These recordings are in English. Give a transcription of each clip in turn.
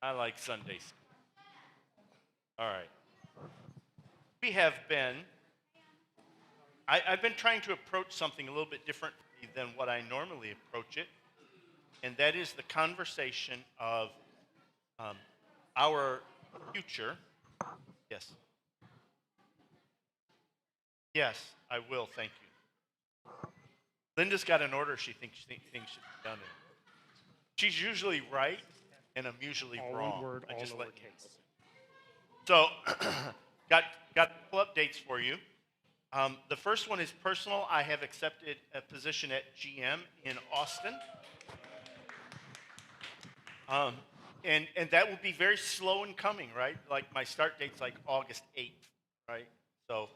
I like Sunday school. All right. We have been, I've been trying to approach something a little bit different than what I normally approach it, and that is the conversation of um, our future. Yes. Yes, I will. Thank you. Linda's got an order she thinks should be done in. She's usually right, and I'm usually All wrong. one word, I all just let you lowercase. know. So, got a couple updates for you. The first one is personal. I have accepted a position at GM in Austin. Um, and that will be very slow in coming, right? Like my start date's like August 8th, right? So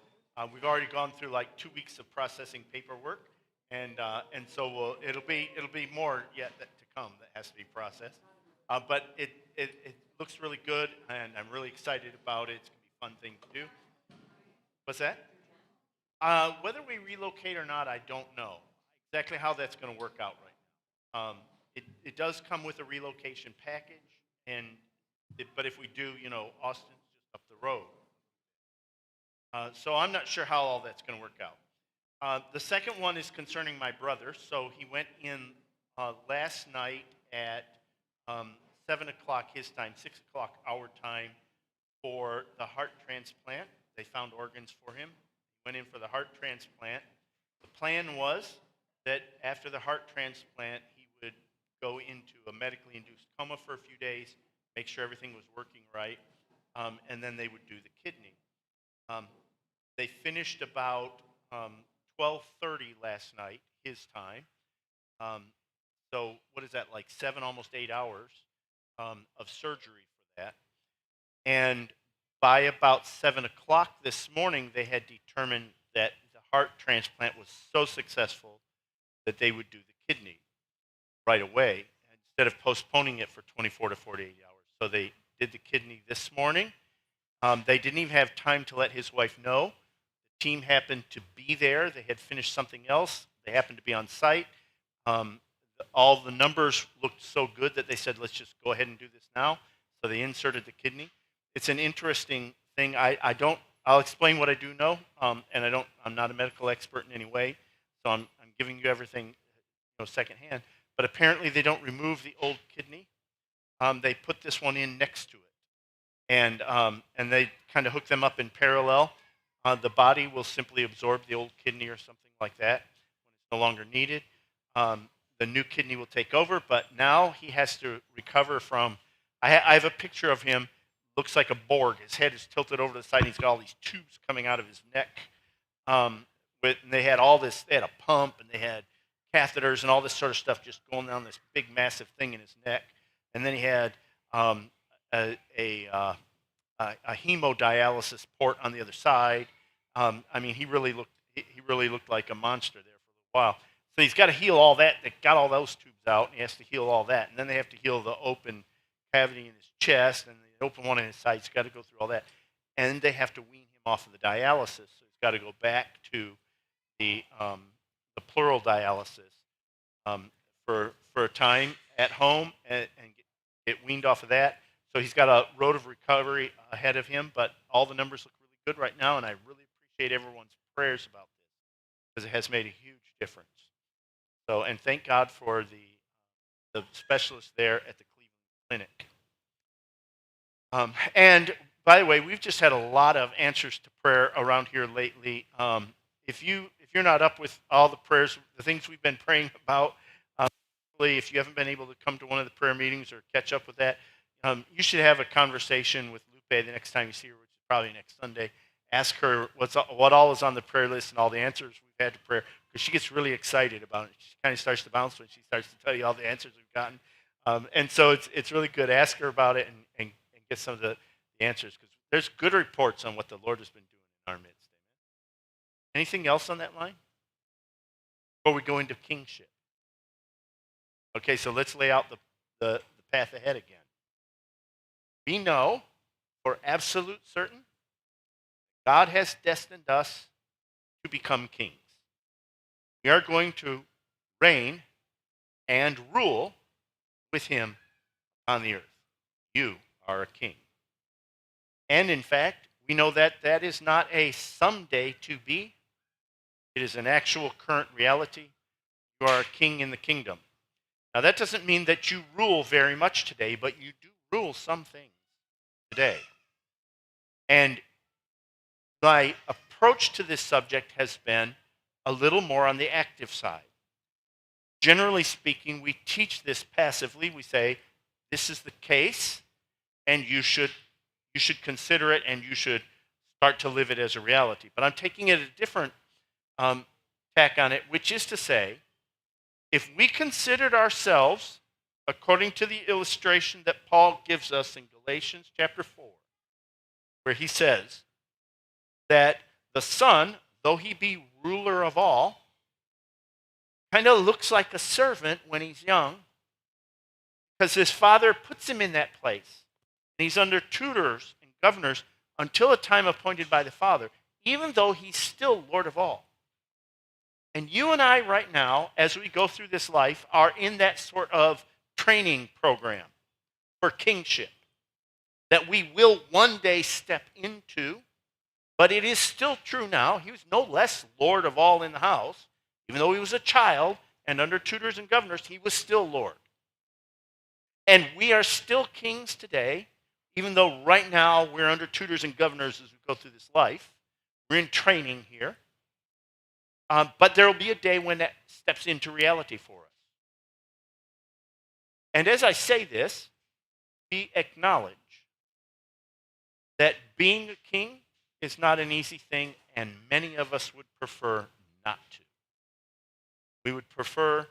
we've already gone through like 2 weeks of processing paperwork, and so it'll be more yet to come that has to be processed. But it looks really good, and I'm really excited about it. It's gonna be a fun thing to do. What's that? Whether we relocate or not, I don't know exactly how that's going to work out right now. It does come with a relocation package, but if we do, Austin's just up the road. So I'm not sure how all that's going to work out. The second one is concerning my brother. So he went in last night at 7 o'clock his time, 6 o'clock our time, for the heart transplant. They found organs for him. He went in for the heart transplant. The plan was that after the heart transplant, he would go into a medically induced coma for a few days, make sure everything was working right, and then they would do the kidney. They finished about 12:30 last night, his time. So what is that, like 7, almost 8 hours of surgery for that. And by about 7 o'clock this morning, they had determined that the heart transplant was so successful that they would do the kidney right away instead of postponing it for 24 to 48 hours. So they did the kidney this morning. They didn't even have time to let his wife know. The team happened to be there. They had finished something else. They happened to be on site. All the numbers looked so good that they said, let's just go ahead and do this now. So they inserted the kidney. It's an interesting thing. I'll explain what I do know, and I'm not a medical expert in any way, so I'm giving you everything secondhand. But apparently they don't remove the old kidney. They put this one in next to it. And they kind of hook them up in parallel. The body will simply absorb the old kidney or something like that when it's no longer needed. The new kidney will take over, but now he has to recover from. I have a picture of him. Looks like a Borg. His head is tilted over to the side. And he's got all these tubes coming out of his neck. And they had all this. They had a pump and they had catheters and all this sort of stuff just going down this big, massive thing in his neck. And then he had a hemodialysis port on the other side. I mean, he really looked like a monster there for a while. So he's got to heal all that. They got all those tubes out, and he has to heal all that. And then they have to heal the open cavity in his chest and the open one in his side. He's got to go through all that. And they have to wean him off of the dialysis. So he's got to go back to the pleural dialysis for a time at home and get weaned off of that. So he's got a road of recovery ahead of him, but all the numbers look really good right now, and I really appreciate everyone's prayers about this because it has made a huge difference. So, and thank God for the specialist there at the Cleveland Clinic. And by the way, we've just had a lot of answers to prayer around here lately. If you're not up with all the prayers, the things we've been praying about, if you haven't been able to come to one of the prayer meetings or catch up with that, you should have a conversation with Lupe the next time you see her, which is probably next Sunday. Ask her what all is on the prayer list and all the answers we've had to prayer, because she gets really excited about it. She kind of starts to bounce when she starts to tell you all the answers we've gotten. And so it's really good. Ask her about it and get some of the answers, because there's good reports on what the Lord has been doing in our midst. Anything else on that line before we go into kingship? Okay, so let's lay out the path ahead again. We know for absolute certain God has destined us to become kings. We are going to reign and rule with him on the earth. You are a king. And in fact, we know that that is not a someday to be. It is an actual current reality. You are a king in the kingdom. Now, that doesn't mean that you rule very much today, but you do rule some things today. And my approach to this subject has been a little more on the active side. Generally speaking, we teach this passively. We say, this is the case, and you should consider it, and you should start to live it as a reality. But I'm taking it a different tack on it, which is to say, if we considered ourselves, according to the illustration that Paul gives us in Galatians chapter 4, where he says that the Son, though he be ruler of all, kind of looks like a servant when he's young, because his father puts him in that place. And he's under tutors and governors until a time appointed by the Father, even though he's still Lord of all. And you and I right now, as we go through this life, are in that sort of training program for kingship that we will one day step into, but it is still true now. He was no less Lord of all in the house. Even though he was a child and under tutors and governors, he was still Lord. And we are still kings today, even though right now we're under tutors and governors as we go through this life. We're in training here. But there will be a day when that steps into reality for us. And as I say this, we acknowledge that being a king is not an easy thing, and many of us would prefer not to. We would prefer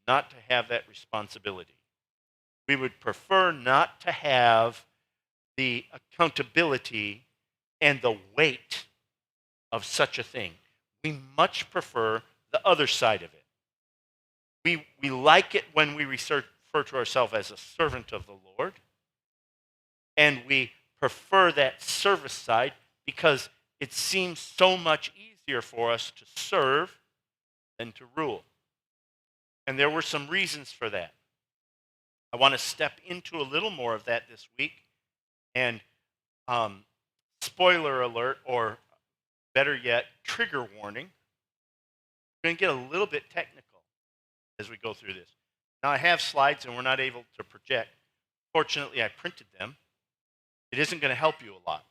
not to have that responsibility. We would prefer not to have the accountability and the weight of such a thing. We much prefer the other side of it. We like it when we refer to ourselves as a servant of the Lord, and we prefer that service side because it seems so much easier for us to serve than to rule. And there were some reasons for that. I want to step into a little more of that this week. And spoiler alert, or better yet, trigger warning. We're going to get a little bit technical as we go through this. Now, I have slides and we're not able to project. Fortunately, I printed them. It isn't going to help you a lot.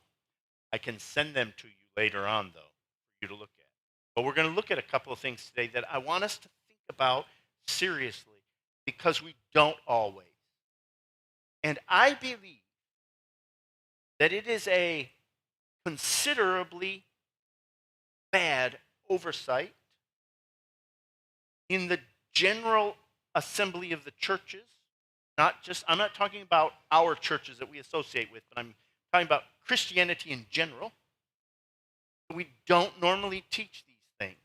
I can send them to you later on, though, for you to look at. But we're going to look at a couple of things today that I want us to think about seriously, because we don't always. And I believe that it is a considerably bad oversight in the general assembly of the churches. I'm not talking about our churches that we associate with, but I'm talking about Christianity in general. We don't normally teach these things.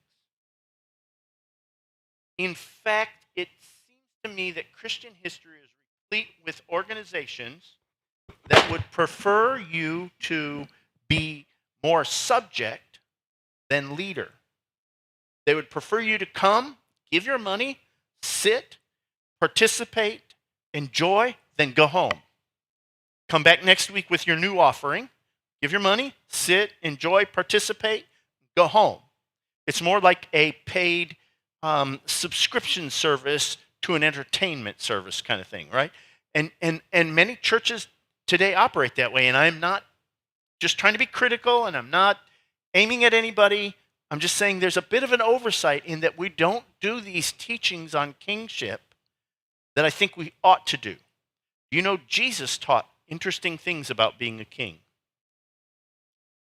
In fact, it seems to me that Christian history is replete with organizations that would prefer you to be more subject than leader. They would prefer you to come, give your money, sit, participate, enjoy, then go home. Come back next week with your new offering, give your money, sit, enjoy, participate, go home. It's more like a paid subscription service to an entertainment service kind of thing, right? And many churches today operate that way, and I'm not just trying to be critical, and I'm not aiming at anybody. I'm just saying there's a bit of an oversight in that we don't do these teachings on kingship that I think we ought to do. You know, Jesus taught interesting things about being a king.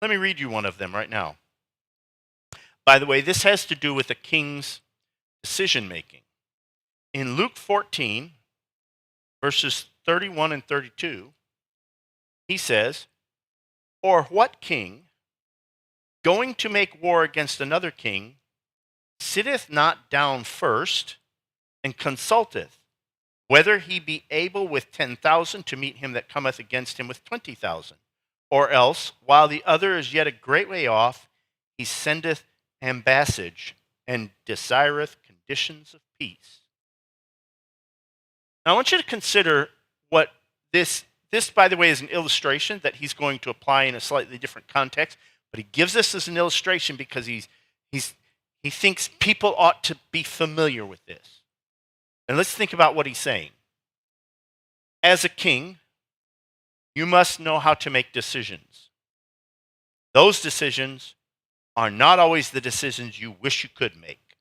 Let me read you one of them right now. By the way, this has to do with a king's decision making. In Luke 14, verses 31 and 32, he says, "Or what king, going to make war against another king, sitteth not down first and consulteth, whether he be able with 10,000 to meet him that cometh against him with 20,000? Or else, while the other is yet a great way off, he sendeth ambassage and desireth conditions of peace." Now, I want you to consider what this this, by the way, is an illustration that he's going to apply in a slightly different context, but he gives this as an illustration because he thinks people ought to be familiar with this. And let's think about what he's saying. As a king, you must know how to make decisions. Those decisions are not always the decisions you wish you could make.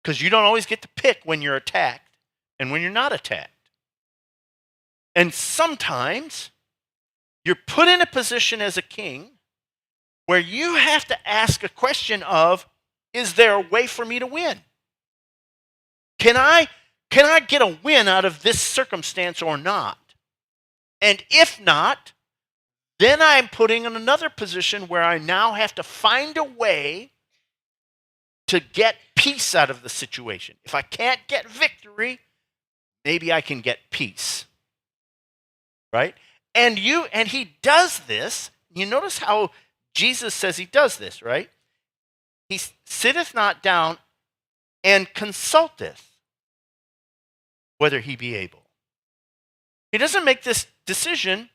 Because you don't always get to pick when you're attacked and when you're not attacked. And sometimes you're put in a position as a king where you have to ask a question of, is there a way for me to win? Can I get a win out of this circumstance or not? And if not, then I'm putting in another position where I now have to find a way to get peace out of the situation. If I can't get victory, maybe I can get peace. Right? And he does this. You notice how Jesus says he does this, right? He sitteth not down and consulteth whether he be able. He doesn't make this decision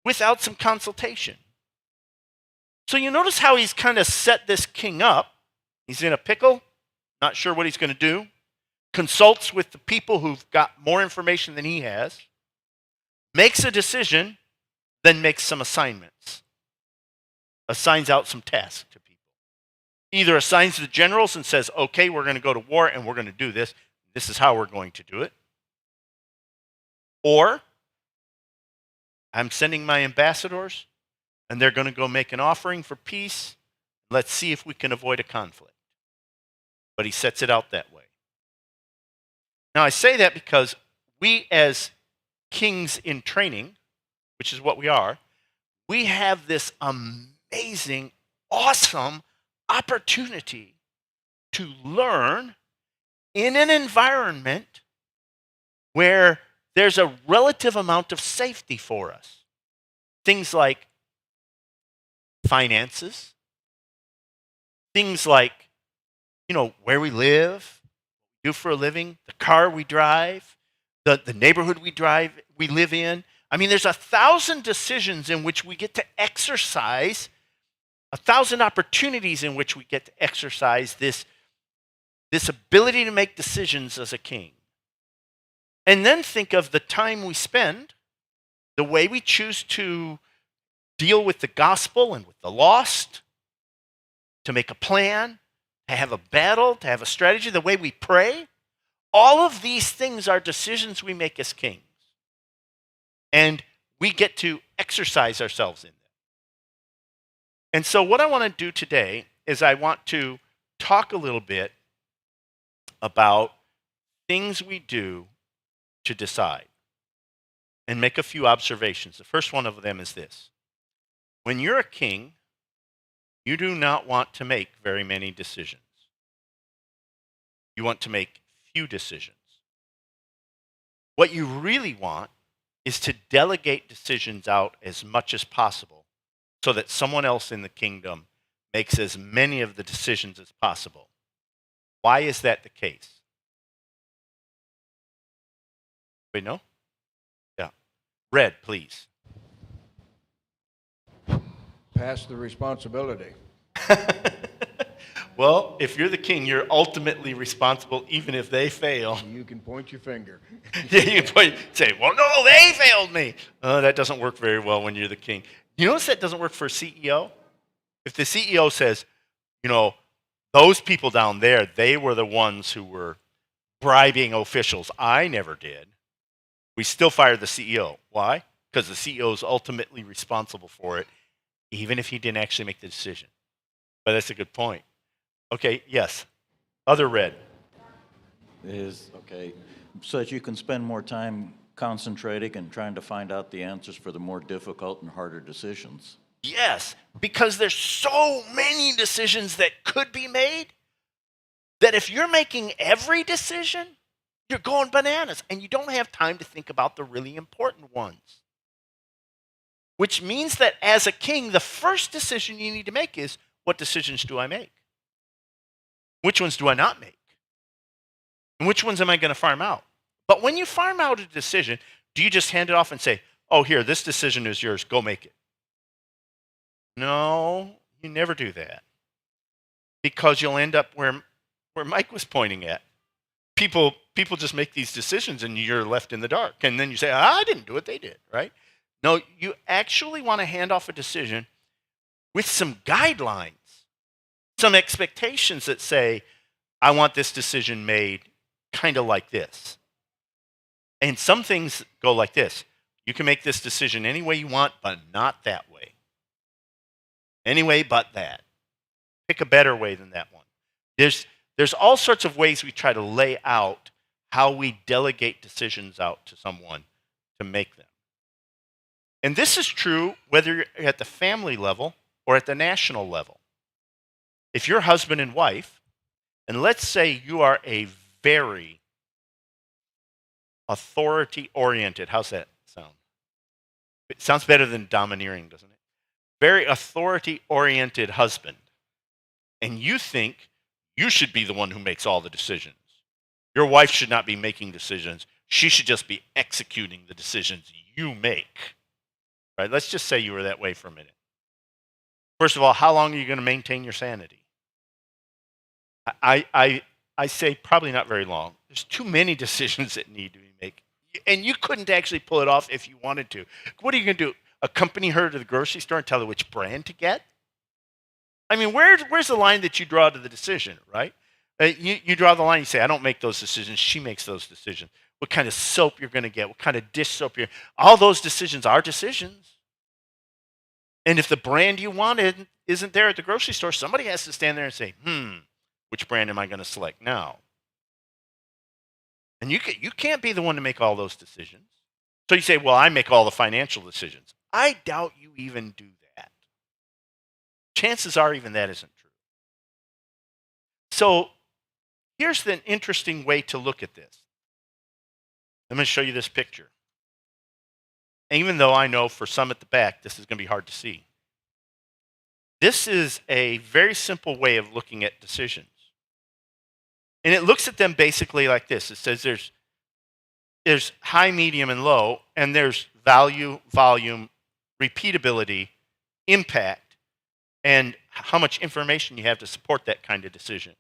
without some consultation. So you notice how he's kind of set this king up. He's in a pickle, not sure what he's going to do, consults with the people who've got more information than he has, makes a decision, then makes some assignments, assigns out some tasks to people. Either assigns the generals and says, okay, we're going to go to war and we're going to do this. This is how we're going to do it. Or I'm sending my ambassadors and they're going to go make an offering for peace. Let's see if we can avoid a conflict. But he sets it out that way. Now I say that because we as kings in training, which is what we are, we have this amazing, awesome opportunity to learn in an environment where there's a relative amount of safety for us. Things like finances, things like, where we live, what we do for a living, the car we drive, the neighborhood we live in. I mean, there's 1,000 decisions in which we get to exercise, 1,000 opportunities in which we get to exercise this ability to make decisions as a king. And then think of the time we spend, the way we choose to deal with the gospel and with the lost, to make a plan, to have a battle, to have a strategy, the way we pray. All of these things are decisions we make as kings. And we get to exercise ourselves in them. And so what I want to do today is I want to talk a little bit about things we do to decide and make a few observations. The first one of them is this. When you're a king, you do not want to make very many decisions. You want to make few decisions. What you really want is to delegate decisions out as much as possible so that someone else in the kingdom makes as many of the decisions as possible. Why is that the case? Wait, no? Yeah. Red, please. Pass the responsibility. Well, if you're the king, you're ultimately responsible even if they fail. You can point your finger. Yeah, you can say, well, no, they failed me. That doesn't work very well when you're the king. You notice that doesn't work for a CEO? If the CEO says, those people down there, they were the ones who were bribing officials. I never did. We still fire the CEO. Why? Because the CEO is ultimately responsible for it, even if he didn't actually make the decision. But that's a good point. Okay, yes. Other red. Okay, so that you can spend more time concentrating and trying to find out the answers for the more difficult and harder decisions. Yes, because there's so many decisions that could be made that if you're making every decision, you're going bananas and you don't have time to think about the really important ones. Which means that as a king, the first decision you need to make is, what decisions do I make? Which ones do I not make? And which ones am I going to farm out? But when you farm out a decision, do you just hand it off and say, oh, here, this decision is yours, go make it. No, you never do that. Because you'll end up where Mike was pointing at. People just make these decisions and you're left in the dark. And then you say, I didn't do it, they did, right? No, you actually want to hand off a decision with some guidelines, some expectations that say, I want this decision made kind of like this. And some things go like this. You can make this decision any way you want, but not that way. Any way but that. Pick a better way than that one. There's all sorts of ways we try to lay out how we delegate decisions out to someone to make them. And this is true whether you're at the family level or at the national level. If you're husband and wife, and let's say you are a very authority-oriented, how's that sound? It sounds better than domineering, doesn't it? Very authority-oriented husband. And you think you should be the one who makes all the decisions. Your wife should not be making decisions. She should just be executing the decisions you make. Right? Let's just say you were that way for a minute. First of all, how long are you going to maintain your sanity? I say probably not very long. There's too many decisions that need to be made. And you couldn't actually pull it off if you wanted to. What are you going to do? Accompany her to the grocery store and tell her which brand to get? I mean, where's the line that you draw to the decision, right? You draw the line, you say, I don't make those decisions, she makes those decisions. What kind of soap you're going to get, what kind of dish soap all those decisions are decisions. And if the brand you wanted isn't there at the grocery store, somebody has to stand there and say, which brand am I going to select now? And you can't be the one to make all those decisions. So you say, well, I make all the financial decisions. I doubt you even do that. Chances are even that isn't true. So here's an interesting way to look at this. I'm going to show you this picture. And even though I know for some at the back, this is going to be hard to see. This is a very simple way of looking at decisions. And it looks at them basically like this. It says there's high, medium, and low, and there's value, volume, repeatability, impact, and how much information you have to support that kind of decision.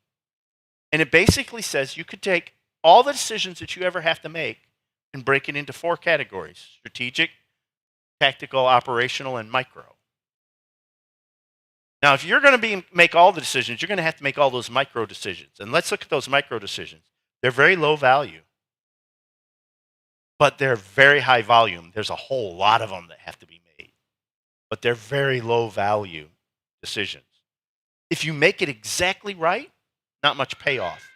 And it basically says you could take all the decisions that you ever have to make and break it into 4 categories: strategic, tactical, operational, and micro. Now, if you're going to make all the decisions, you're going to have to make all those micro decisions. And let's look at those micro decisions. They're very low value, but they're very high volume. There's a whole lot of them that have to be made, but they're very low value decisions. If you make it exactly right, not much payoff.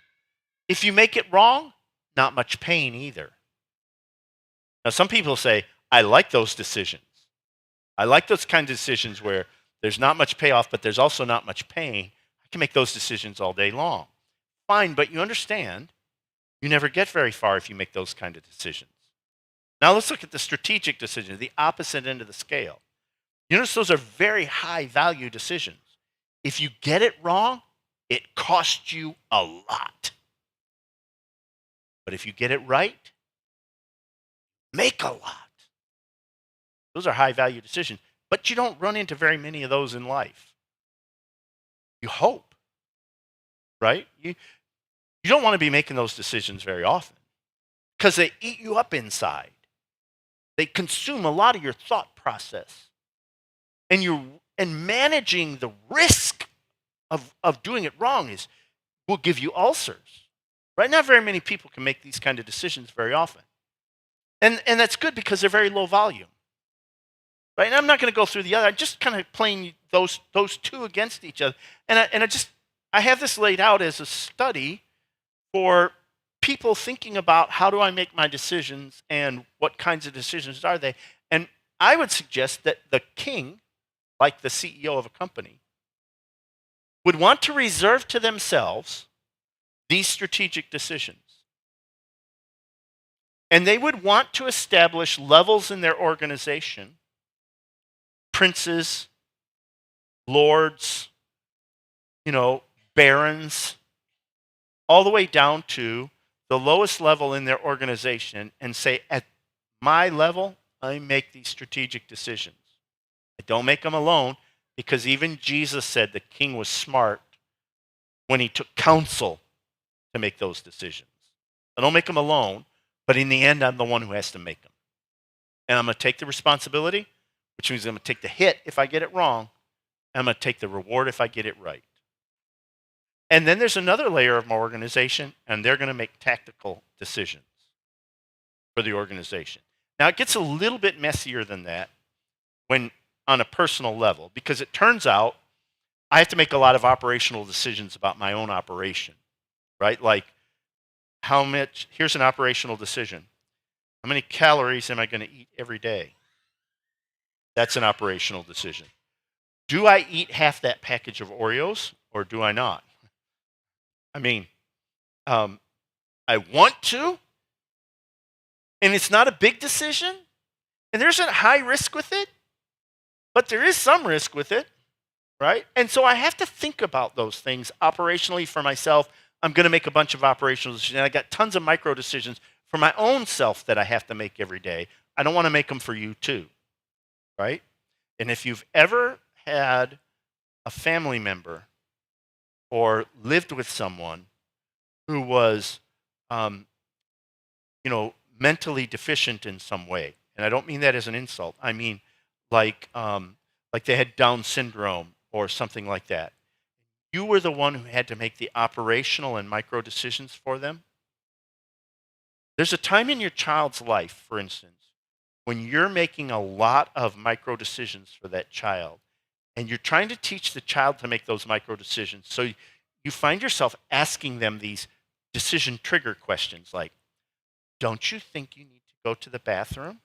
If you make it wrong, not much pain either. Now, some people say, I like those decisions. I like those kinds of decisions where there's not much payoff, but there's also not much pain. I can make those decisions all day long. Fine, but you understand, you never get very far if you make those kind of decisions. Now let's look at the strategic decisions, the opposite end of the scale. You notice those are very high value decisions. If you get it wrong, it costs you a lot. But if you get it right, make a lot. Those are high value decisions. But you don't run into very many of those in life. You hope, right? You don't want to be making those decisions very often because they eat you up inside. They consume a lot of your thought process. And managing the risk of doing it wrong will give you ulcers. Right? Not very many people can make these kind of decisions very often. And that's good because they're very low volume. Right? And I'm not going to go through the other. I'm just kind of playing those two against each other. And I have this laid out as a study for people thinking about how do I make my decisions and what kinds of decisions are they. And I would suggest that the king, like the CEO of a company, would want to reserve to themselves these strategic decisions. And they would want to establish levels in their organization: princes, lords, barons, all the way down to the lowest level in their organization, and say, at my level, I make these strategic decisions. I don't make them alone because even Jesus said the king was smart when he took counsel to make those decisions. I don't make them alone, but in the end, I'm the one who has to make them. And I'm going to take the responsibility, which means I'm going to take the hit if I get it wrong. And I'm going to take the reward if I get it right. And then there's another layer of my organization, and they're going to make tactical decisions for the organization. Now, it gets a little bit messier than that when on a personal level, because it turns out I have to make a lot of operational decisions about my own operation, right? Like, how much, here's an operational decision. How many calories am I going to eat every day? That's an operational decision. Do I eat half that package of Oreos or do I not? I mean, I want to, and it's not a big decision, and there's a high risk with it, but there is some risk with it, right? And so I have to think about those things operationally for myself. I'm going to make a bunch of operational decisions. I got tons of micro decisions for my own self that I have to make every day. I don't want to make them for you too, right? And if you've ever had a family member or lived with someone who was, mentally deficient in some way, and I don't mean that as an insult. I mean like they had Down syndrome or something like that. You were the one who had to make the operational and micro decisions for them. There's a time in your child's life, for instance, when you're making a lot of micro decisions for that child, and you're trying to teach the child to make those micro decisions. So you find yourself asking them these decision trigger questions like, don't you think you need to go to the bathroom?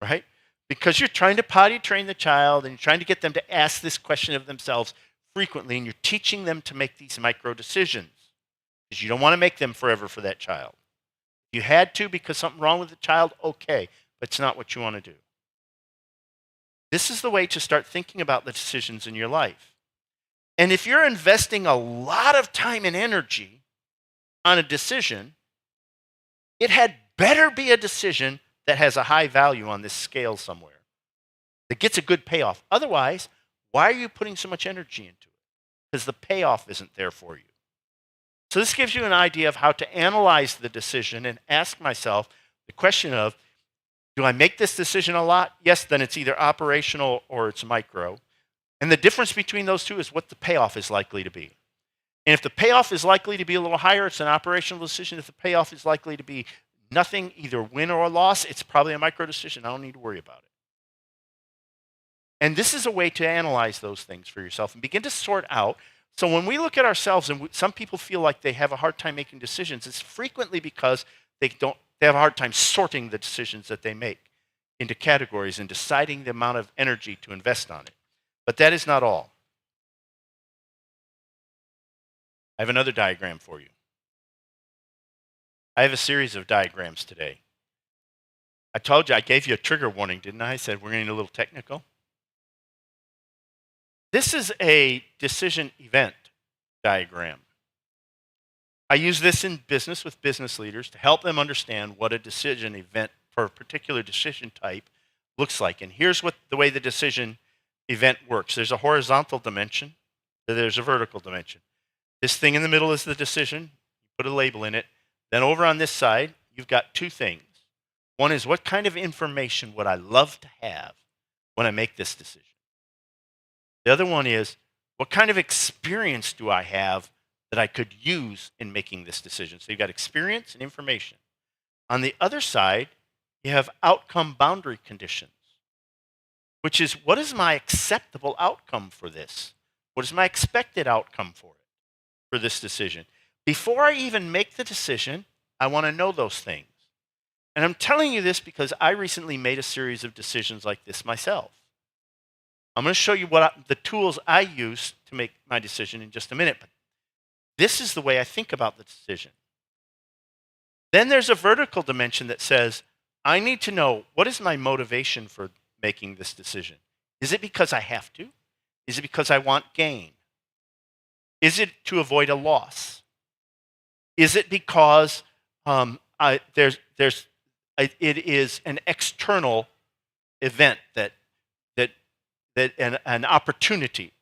Right? Because you're trying to potty train the child and you're trying to get them to ask this question of themselves frequently, and you're teaching them to make these micro decisions because you don't want to make them forever for that child. If you had to because something wrong with the child, okay, but it's not what you want to do. This is the way to start thinking about the decisions in your life. And if you're investing a lot of time and energy on a decision, it had better be a decision that has a high value on this scale somewhere, that gets a good payoff. Otherwise, why are you putting so much energy into it? Because the payoff isn't there for you. So this gives you an idea of how to analyze the decision and ask myself the question of, do I make this decision a lot? Yes, then it's either operational or it's micro. And the difference between those two is what the payoff is likely to be. And if the payoff is likely to be a little higher, it's an operational decision. If the payoff is likely to be nothing, either win or loss, it's probably a micro decision. I don't need to worry about it. And this is a way to analyze those things for yourself and begin to sort out. So when we look at ourselves, and some people feel like they have a hard time making decisions, it's frequently because they have a hard time sorting the decisions that they make into categories and deciding the amount of energy to invest on it. But that is not all. I have another diagram for you. I have a series of diagrams today. I told you, I gave you a trigger warning, didn't I? I said we're getting a little technical. This is a decision event diagram. I use this in business with business leaders to help them understand what a decision event for a particular decision type looks like. And here's the way the decision event works. There's a horizontal dimension, there's a vertical dimension. This thing in the middle is the decision. You put a label in it. Then over on this side, you've got two things. One is, what kind of information would I love to have when I make this decision? The other one is, what kind of experience do I have that I could use in making this decision? So you've got experience and information. On the other side, you have outcome boundary conditions, which is, what is my acceptable outcome for this? What is my expected outcome for it, for this decision? Before I even make the decision, I want to know those things. And I'm telling you this because I recently made a series of decisions like this myself. I'm going to show you the tools I use to make my decision in just a minute. But this is the way I think about the decision. Then there's a vertical dimension that says, I need to know, what is my motivation for making this decision? Is it because I have to? Is it because I want gain? Is it to avoid a loss? Is it because there's It is an external event an opportunity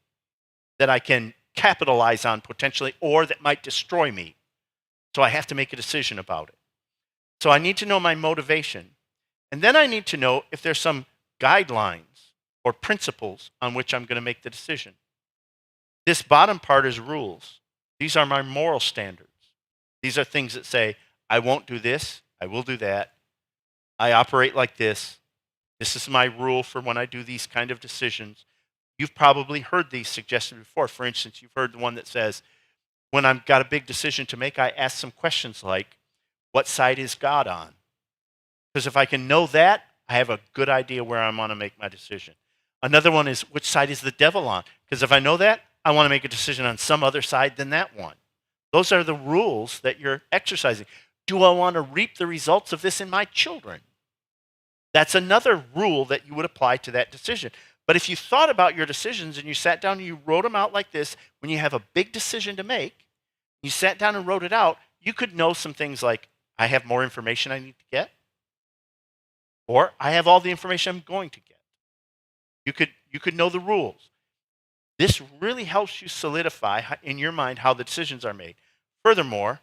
that I can capitalize on potentially, or that might destroy me. So I have to make a decision about it. So I need to know my motivation. And then I need to know if there's some guidelines or principles on which I'm going to make the decision. This bottom part is rules. These are my moral standards. These are things that say, I won't do this, I will do that. I operate like this. This is my rule for when I do these kind of decisions. You've probably heard these suggested before. For instance, you've heard the one that says, when I've got a big decision to make, I ask some questions like, what side is God on? Because if I can know that, I have a good idea where I want to make my decision. Another one is, which side is the devil on? Because if I know that, I want to make a decision on some other side than that one. Those are the rules that you're exercising. Do I want to reap the results of this in my children? That's another rule that you would apply to that decision. But if you thought about your decisions and you sat down and you wrote them out like this, when you have a big decision to make, you sat down and wrote it out, you could know some things like, I have more information I need to get, or I have all the information I'm going to get. You could know the rules. This really helps you solidify in your mind how the decisions are made. Furthermore,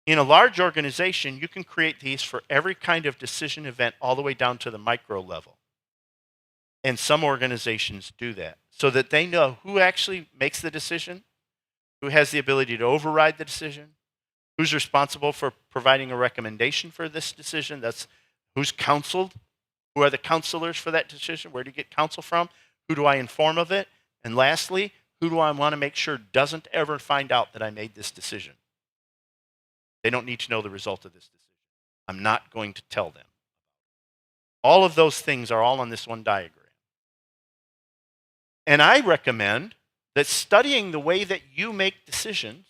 in a large organization, you can create these for every kind of decision event all the way down to the micro level. And some organizations do that so that they know who actually makes the decision, who has the ability to override the decision, who's responsible for providing a recommendation for this decision, that's who's counseled, who are the counselors for that decision, where do you get counsel from, who do I inform of it, and lastly, who do I want to make sure doesn't ever find out that I made this decision. They don't need to know the result of this decision. I'm not going to tell them. All of those things are all on this one diagram. And I recommend that studying the way that you make decisions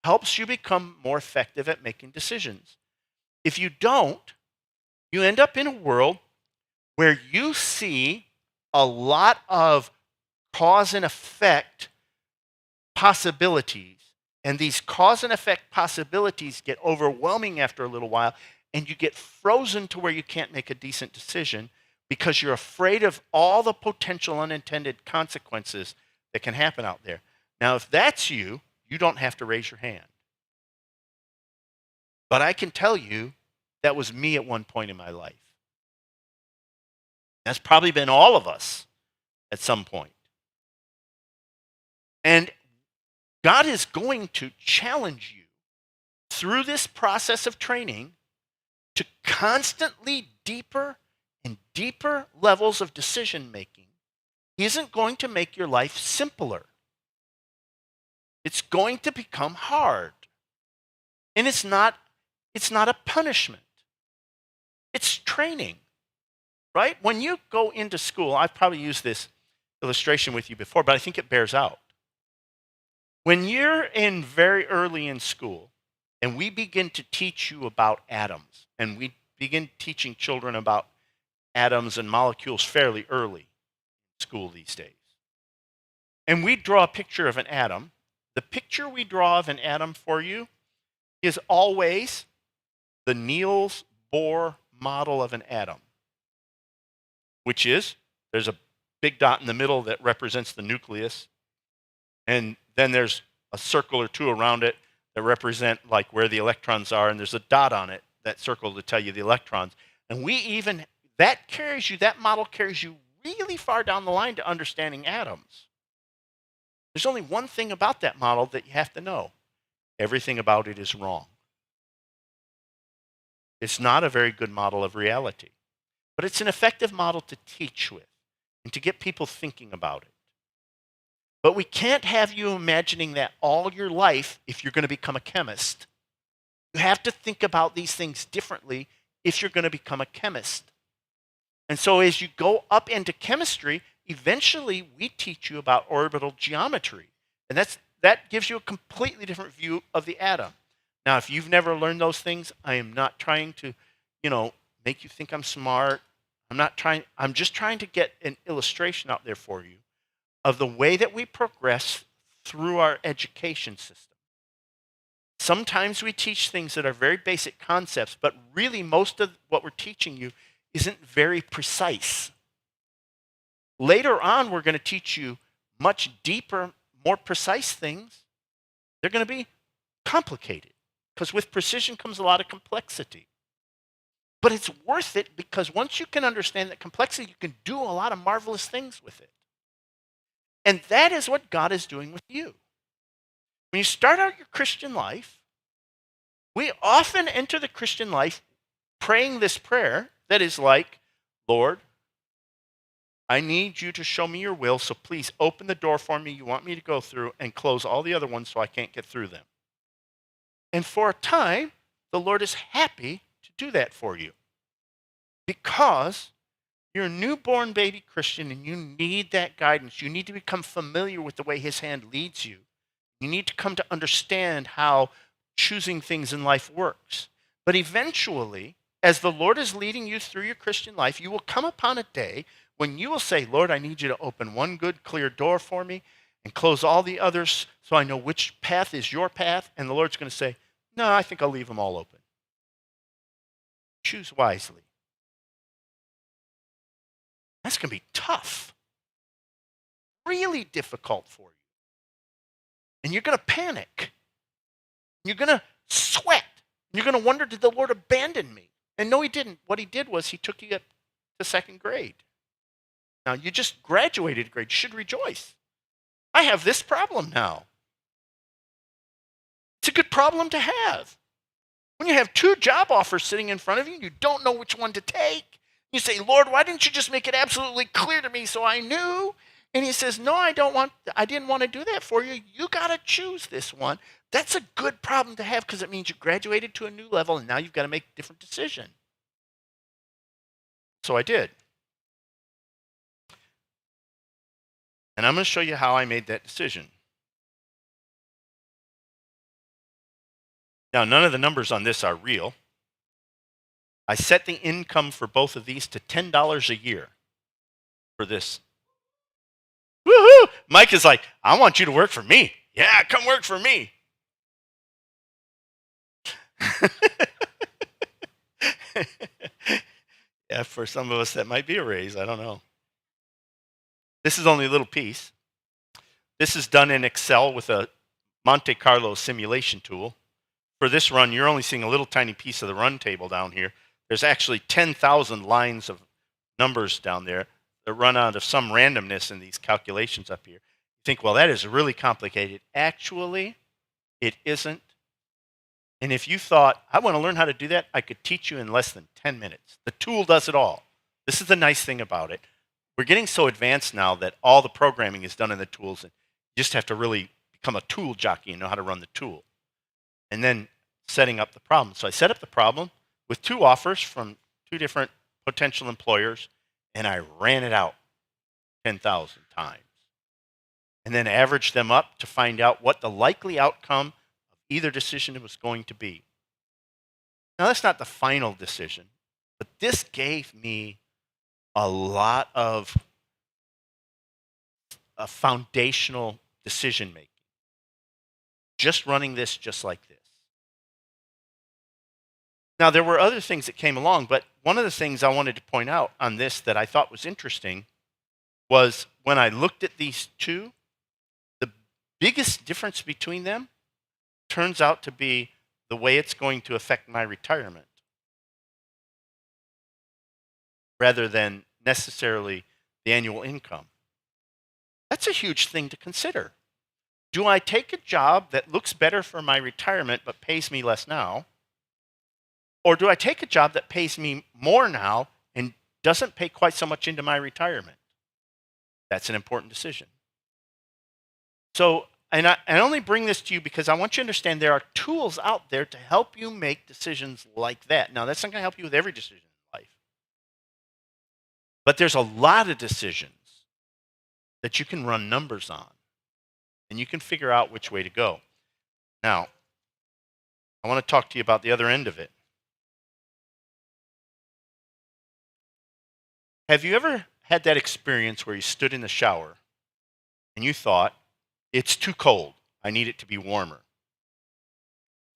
helps you become more effective at making decisions. If you don't, you end up in a world where you see a lot of cause and effect possibilities. And these cause and effect possibilities get overwhelming after a little while, and you get frozen to where you can't make a decent decision because you're afraid of all the potential unintended consequences that can happen out there. Now, if that's you, you don't have to raise your hand. But I can tell you that was me at one point in my life. That's probably been all of us at some point. And God is going to challenge you through this process of training to constantly deeper and deeper levels of decision making. He isn't going to make your life simpler. It's going to become hard. And it's not a punishment. It's training. Right? When you go into school, I've probably used this illustration with you before, but I think it bears out. When you're in very early in school, and we begin to teach you about atoms, and we begin teaching children about atoms and molecules fairly early in school these days, and we draw a picture of an atom, the picture we draw of an atom for you is always the Niels Bohr model of an atom, which is there's a big dot in the middle that represents the nucleus, and then there's a circle or two around it that represent like where the electrons are, and there's a dot on it, that circle, to tell you the electrons. And that model carries you really far down the line to understanding atoms. There's only one thing about that model that you have to know. Everything about it is wrong. It's not a very good model of reality, but it's an effective model to teach with and to get people thinking about it. But we can't have you imagining that all your life if you're going to become a chemist. You have to think about these things differently if you're going to become a chemist. And so as you go up into chemistry, eventually we teach you about orbital geometry. And that gives you a completely different view of the atom. Now, if you've never learned those things, I am not trying to, make you think I'm smart. I'm just trying to get an illustration out there for you of the way that we progress through our education system. Sometimes we teach things that are very basic concepts, but really most of what we're teaching you isn't very precise. Later on, we're going to teach you much deeper, more precise things. They're going to be complicated because with precision comes a lot of complexity. But it's worth it because once you can understand that complexity, you can do a lot of marvelous things with it. And that is what God is doing with you. When you start out your Christian life, we often enter the Christian life praying this prayer that is like, Lord, I need you to show me your will, so please open the door for me you want me to go through and close all the other ones so I can't get through them. And for a time, the Lord is happy to do that for you because you're a newborn baby Christian and you need that guidance. You need to become familiar with the way his hand leads you. You need to come to understand how choosing things in life works. But eventually, as the Lord is leading you through your Christian life, you will come upon a day when you will say, Lord, I need you to open one good, clear door for me and close all the others so I know which path is your path. And the Lord's going to say, no, I think I'll leave them all open. Choose wisely. That's going to be tough. Really difficult for you. And you're going to panic. You're going to sweat. You're going to wonder, did the Lord abandon me? And no, he didn't. What he did was he took you up to second grade. Now, you just graduated grade. You should rejoice. I have this problem now. It's a good problem to have. When you have 2 job offers sitting in front of you, you don't know which one to take. You say, Lord, why didn't you just make it absolutely clear to me so I knew? And he says, no, I didn't want to do that for you. You got to choose this one. That's a good problem to have because it means you graduated to a new level and now you've got to make a different decision. So I did. And I'm going to show you how I made that decision. Now, none of the numbers on this are real. I set the income for both of these to $10 a year for this. Woohoo! Mike is like, I want you to work for me. Yeah, come work for me. Yeah, for some of us that might be a raise. I don't know. This is only a little piece. This is done in Excel with a Monte Carlo simulation tool. For this run, you're only seeing a little tiny piece of the run table down here. There's actually 10,000 lines of numbers down there that run out of some randomness in these calculations up here. You think, well, that is really complicated. Actually, it isn't. And if you thought, I want to learn how to do that, I could teach you in less than 10 minutes. The tool does it all. This is the nice thing about it. We're getting so advanced now that all the programming is done in the tools, and you just have to really become a tool jockey and know how to run the tool. And then setting up the problem. So I set up the problem with 2 offers from 2 different potential employers, and I ran it out 10,000 times. And then averaged them up to find out what the likely outcome of either decision was going to be. Now, that's not the final decision, but this gave me a lot of a foundational decision making. Just running this just like this. Now, there were other things that came along, but one of the things I wanted to point out on this that I thought was interesting was when I looked at these 2, the biggest difference between them turns out to be the way it's going to affect my retirement rather than necessarily the annual income. That's a huge thing to consider. Do I take a job that looks better for my retirement but pays me less now? Or do I take a job that pays me more now and doesn't pay quite so much into my retirement? That's an important decision. So, and I only bring this to you because I want you to understand there are tools out there to help you make decisions like that. Now, that's not going to help you with every decision in life. But there's a lot of decisions that you can run numbers on, and you can figure out which way to go. Now, I want to talk to you about the other end of it. Have you ever had that experience where you stood in the shower and you thought, it's too cold, I need it to be warmer?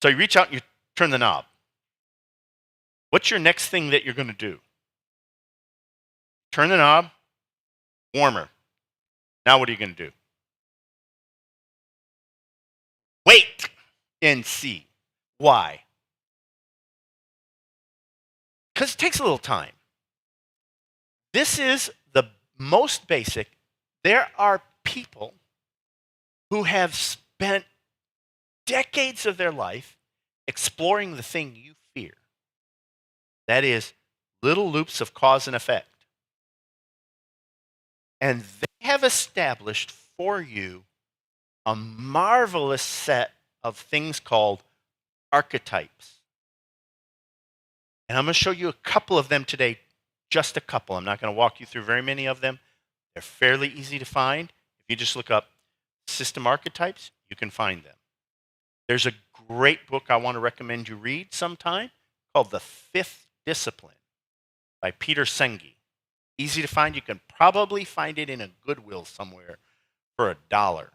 So you reach out and you turn the knob. What's your next thing that you're going to do? Turn the knob, warmer. Now what are you going to do? Wait and see. Why? Because it takes a little time. This is the most basic. There are people who have spent decades of their life exploring the thing you fear. That is, little loops of cause and effect. And they have established for you a marvelous set of things called archetypes. And I'm going to show you a couple of them today, just a couple. I'm not going to walk you through very many of them. They're fairly easy to find. If you just look up system archetypes, you can find them. There's a great book I want to recommend you read sometime called The Fifth Discipline by Peter Senge. Easy to find. You can probably find it in a Goodwill somewhere for $1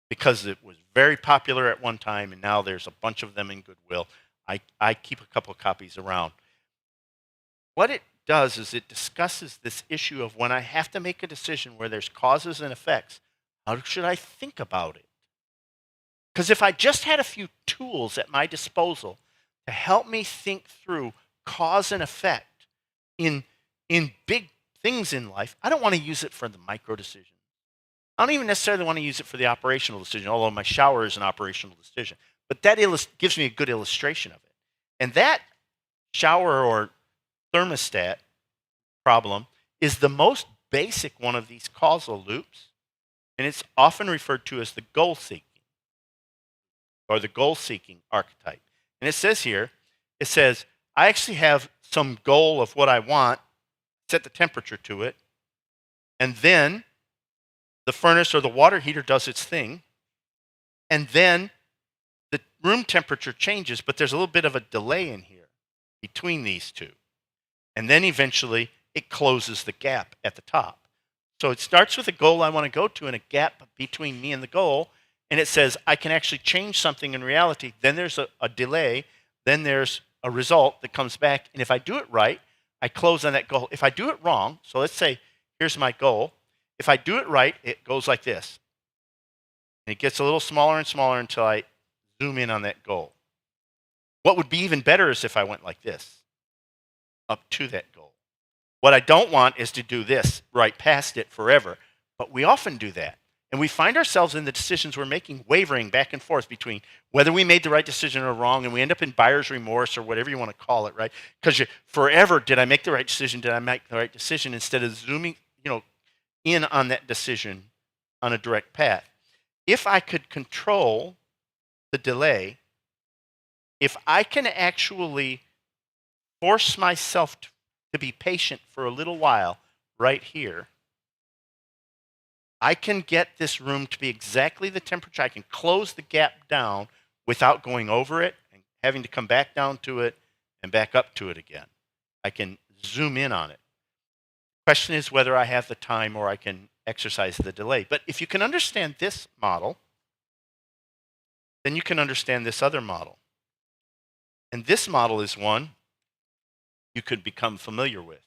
because it was very popular at one time, and now there's a bunch of them in Goodwill. I keep a couple of copies around. What it does is it discusses this issue of when I have to make a decision where there's causes and effects, how should I think about it? Because if I just had a few tools at my disposal to help me think through cause and effect in big things in life, I don't want to use it for the micro decision. I don't even necessarily want to use it for the operational decision, although my shower is an operational decision. But that gives me a good illustration of it. And that shower or thermostat problem is the most basic one of these causal loops, and it's often referred to as the goal-seeking or the goal-seeking archetype. And it says here, I actually have some goal of what I want, set the temperature to it, and then the furnace or the water heater does its thing, and then the room temperature changes, but there's a little bit of a delay in here between these two. And then eventually it closes the gap at the top. So it starts with a goal I want to go to and a gap between me and the goal, and it says I can actually change something in reality. Then there's a delay, then there's a result that comes back, and if I do it right, I close on that goal. If I do it wrong, so let's say here's my goal. If I do it right, it goes like this. And it gets a little smaller and smaller until I zoom in on that goal. What would be even better is if I went like this, up to that goal. What I don't want is to do this right past it forever, but we often do that. And we find ourselves in the decisions we're making wavering back and forth between whether we made the right decision or wrong, and we end up in buyer's remorse or whatever you want to call it, right? Because forever, did I make the right decision? Did I make the right decision? Instead of zooming, in on that decision on a direct path. If I could control the delay, if I can actually force myself to be patient for a little while right here, I can get this room to be exactly the temperature. I can close the gap down without going over it and having to come back down to it and back up to it again. I can zoom in on it. The question is whether I have the time or I can exercise the delay. But if you can understand this model, then you can understand this other model. And this model is one you could become familiar with.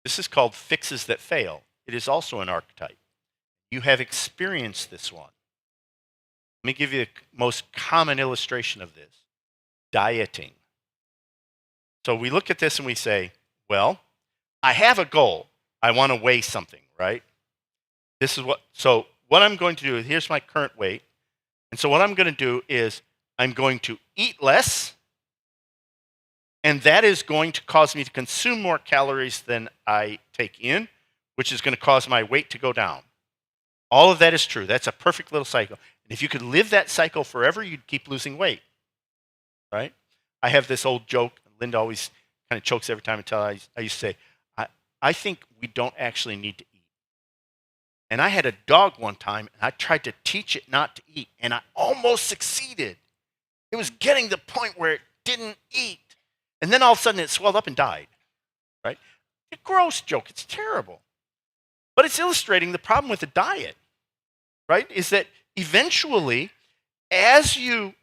This is called fixes that fail. It is also an archetype. You have experienced this one. Let me give you the most common illustration of this. Dieting. So we look at this and we say, well, I have a goal. I want to weigh something, right? So what I'm going to do is, here's my current weight. And so what I'm going to do is I'm going to eat less, and that is going to cause me to consume more calories than I take in, which is going to cause my weight to go down. All of that is true. That's a perfect little cycle. And if you could live that cycle forever, you'd keep losing weight, right? I have this old joke. Linda always kind of chokes every time I used to say, I think we don't actually need to eat. And I had a dog one time, and I tried to teach it not to eat, and I almost succeeded. It was getting to the point where it didn't eat. And then all of a sudden, it swelled up and died, right? It's a gross joke. It's terrible. But it's illustrating the problem with the diet, right? Is that eventually, as you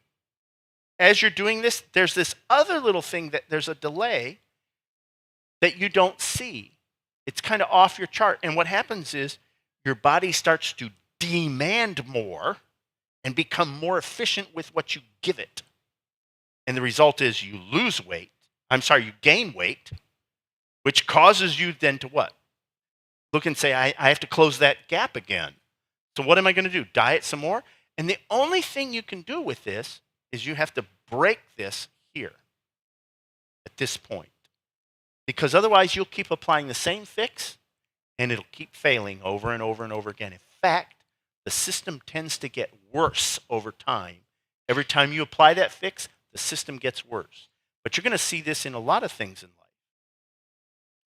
as you're doing this, there's this other little thing that there's a delay that you don't see. It's kind of off your chart. And what happens is your body starts to demand more and become more efficient with what you give it. And the result is you lose weight. You gain weight, which causes you then to what? Look and say, I have to close that gap again. So what am I going to do? Diet some more? And the only thing you can do with this is you have to break this here at this point. Because otherwise you'll keep applying the same fix and it'll keep failing over and over and over again. In fact, the system tends to get worse over time. Every time you apply that fix, the system gets worse. But you're going to see this in a lot of things in life.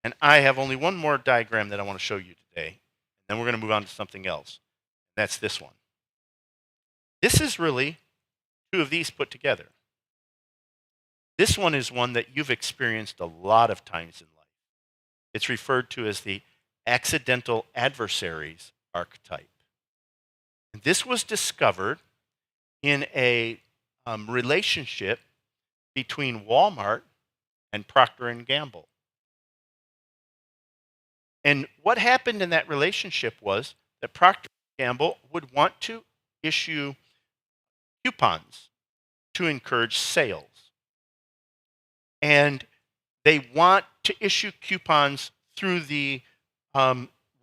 And I have only one more diagram that I want to show you today. Then we're going to move on to something else. That's this one. This is really two of these put together. This one is one that you've experienced a lot of times in life. It's referred to as the accidental adversaries archetype. And this was discovered in a relationship between Walmart and Procter & Gamble. And what happened in that relationship was that Procter & Gamble would want to issue coupons to encourage sales. And they want to issue coupons through the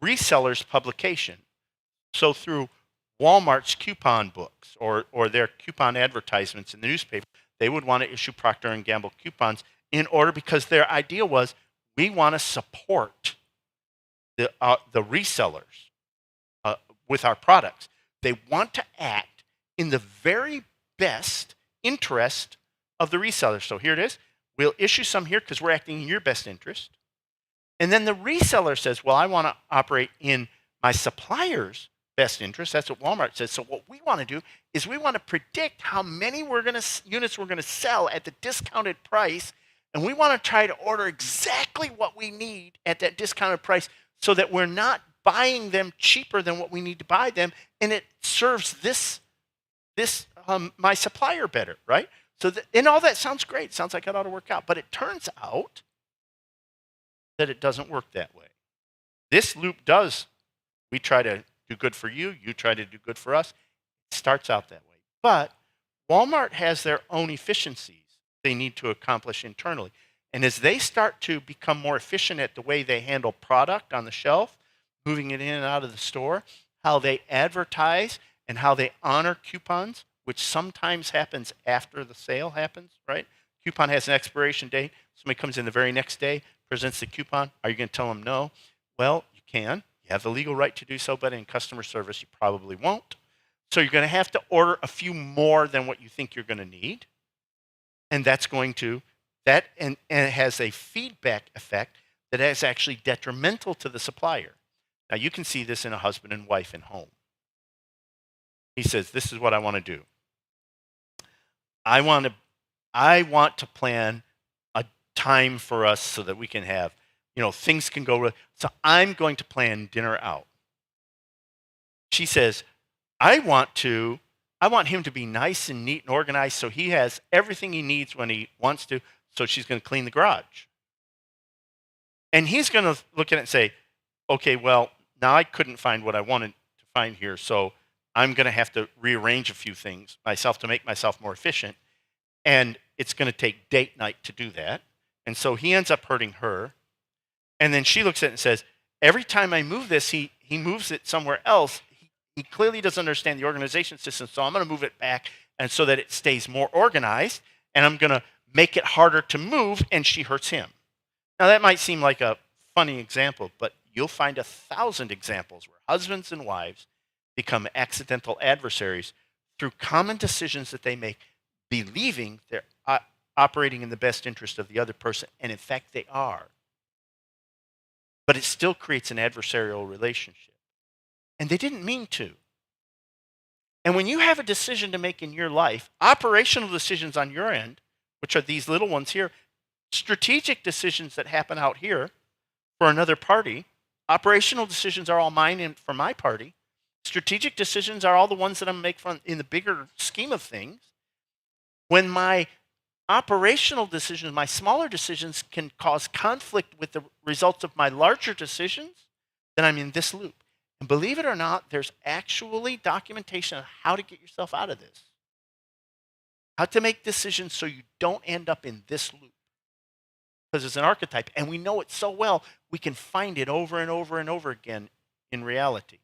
reseller's publication. So through Walmart's coupon books or their coupon advertisements in the newspaper, they would want to issue Procter & Gamble coupons in order, because their idea was, we want to support the resellers with our products. They want to act in the very best interest of the reseller. So here it is. We'll issue some here because we're acting in your best interest. And then the reseller says, well, I want to operate in my supplier's best interest. That's what Walmart says. So what we want to do is we want to predict how many units we're going to sell at the discounted price. And we want to try to order exactly what we need at that discounted price so that we're not buying them cheaper than what we need to buy them. And it serves my supplier better, right? So and all that sounds great. It sounds like it ought to work out. But it turns out that it doesn't work that way. This loop does. We try to do good for you. You try to do good for us. It starts out that way. But Walmart has their own efficiencies they need to accomplish internally. And as they start to become more efficient at the way they handle product on the shelf, moving it in and out of the store, how they advertise and how they honor coupons, which sometimes happens after the sale happens, right? Coupon has an expiration date. Somebody comes in the very next day, presents the coupon. Are you going to tell them no? Well, you can. You have the legal right to do so, but in customer service, you probably won't. So you're going to have to order a few more than what you think you're going to need. And that's going to, and it has a feedback effect that is actually detrimental to the supplier. Now you can see this in a husband and wife in home. He says, this is what I want to do. I want to plan a time for us so that we can have, things can go. So I'm going to plan dinner out. She says, I want him to be nice and neat and organized so he has everything he needs when he wants to. So she's going to clean the garage. And he's going to look at it and say, okay, well, now I couldn't find what I wanted to find here. So I'm going to have to rearrange a few things myself to make myself more efficient. And it's going to take date night to do that. And so he ends up hurting her. And then she looks at it and says, every time I move this, he moves it somewhere else. He clearly doesn't understand the organization system. So I'm going to move it back and so that it stays more organized. And I'm going to make it harder to move. And she hurts him. Now that might seem like a funny example, but you'll find 1,000 examples where husbands and wives become accidental adversaries through common decisions that they make, believing they're operating in the best interest of the other person, and in fact they are. But it still creates an adversarial relationship. And they didn't mean to. And when you have a decision to make in your life, operational decisions on your end, which are these little ones here, strategic decisions that happen out here for another party, operational decisions are all mine and for my party. Strategic decisions are all the ones that I'm making in the bigger scheme of things. When my operational decisions, my smaller decisions can cause conflict with the results of my larger decisions, then I'm in this loop. And believe it or not, there's actually documentation on how to get yourself out of this. How to make decisions so you don't end up in this loop. Because it's an archetype, and we know it so well, we can find it over and over and over again in reality.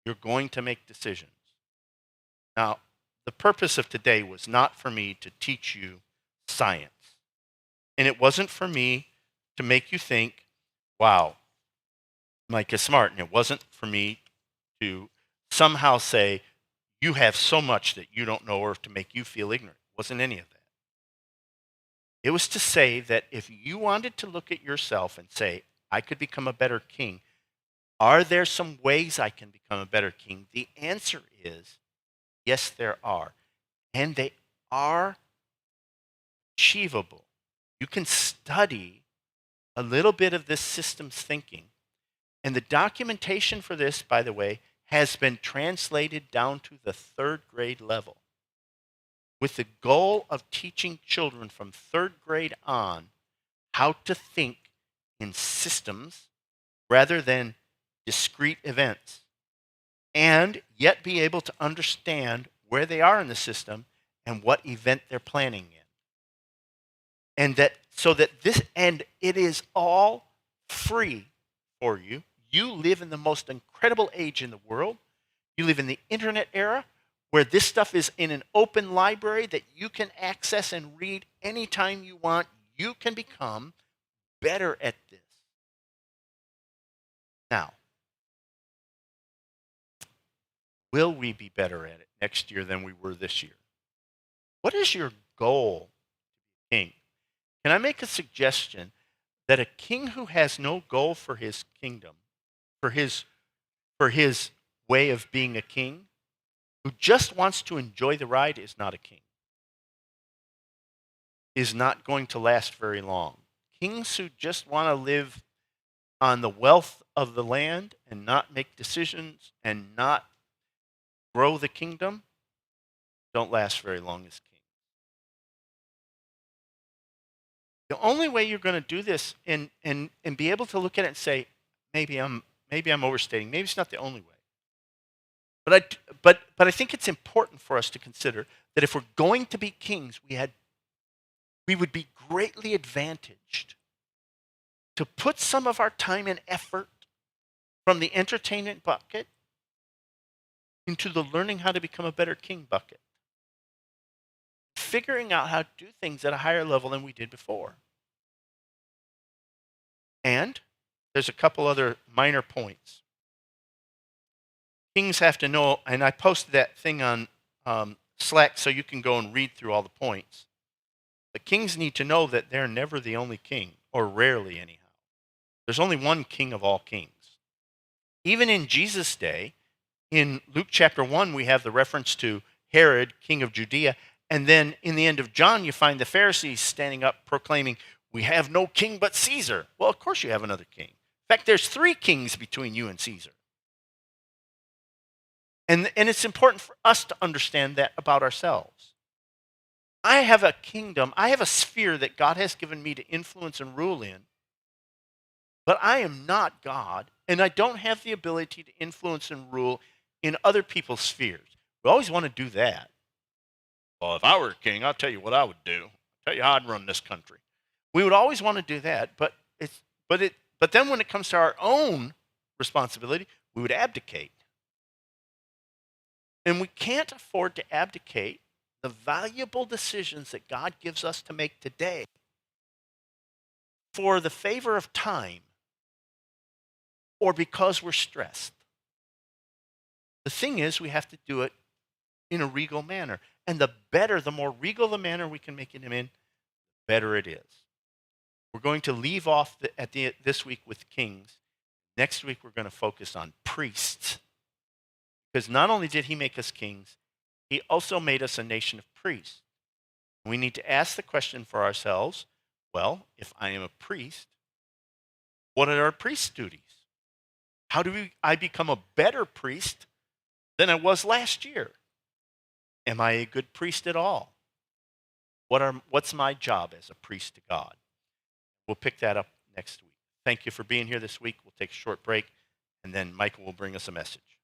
You're going to make decisions. Now, the purpose of today was not for me to teach you science. And it wasn't for me to make you think, wow, Mike is smart. And it wasn't for me to somehow say, you have so much that you don't know, or to make you feel ignorant. It wasn't any of that. It was to say that if you wanted to look at yourself and say, I could become a better king, are there some ways I can become a better king? The answer is, yes, there are. And they are achievable. You can study a little bit of this systems thinking. And the documentation for this, by the way, has been translated down to the 3rd grade level, with the goal of teaching children from 3rd grade on how to think in systems rather than discrete events, and yet be able to understand where they are in the system and what event they're planning in. And that so that this, and it is all free for you. You live in the most incredible age in the world. You live in the internet era where this stuff is in an open library that you can access and read anytime you want. You can become better at this. Now, will we be better at it next year than we were this year? What is your goal, king? Can I make a suggestion that a king who has no goal for his kingdom, for his way of being a king, who just wants to enjoy the ride, is not a king, is not going to last very long. Kings who just want to live on the wealth of the land and not make decisions and not grow the kingdom don't last very long as kings. The only way you're going to do this and be able to look at it and say, maybe I'm overstating, maybe it's not the only way. But I think it's important for us to consider that if we're going to be kings, we would be greatly advantaged to put some of our time and effort from the entertainment bucket into the learning how to become a better king bucket. Figuring out how to do things at a higher level than we did before. And there's a couple other minor points. Kings have to know, and I posted that thing on Slack so you can go and read through all the points. The kings need to know that they're never the only king, or rarely anyhow. There's only one king of all kings. Even in Jesus' day, in Luke chapter 1, we have the reference to Herod, king of Judea. And then in the end of John, you find the Pharisees standing up proclaiming, we have no king but Caesar. Well, of course you have another king. In fact, there's 3 kings between you and Caesar. And it's important for us to understand that about ourselves. I have a kingdom, I have a sphere that God has given me to influence and rule in, but I am not God, and I don't have the ability to influence and rule in other people's spheres. We always want to do that. Well, if I were king, I'll tell you what I would do. I'll tell you how I'd run this country. We would always want to do that, but then when it comes to our own responsibility, we would abdicate. And we can't afford to abdicate the valuable decisions that God gives us to make today for the favor of time or because we're stressed. The thing is, we have to do it in a regal manner. And the more regal the manner we can make it in, the better it is. We're going to leave off this week with kings. Next week, we're going to focus on priests. Because not only did he make us kings, he also made us a nation of priests. We need to ask the question for ourselves, well, if I am a priest, what are our priest's duties? How do I become a better priest than I was last year? Am I a good priest at all? What's my job as a priest to God? We'll pick that up next week. Thank you for being here this week. We'll take a short break, and then Michael will bring us a message.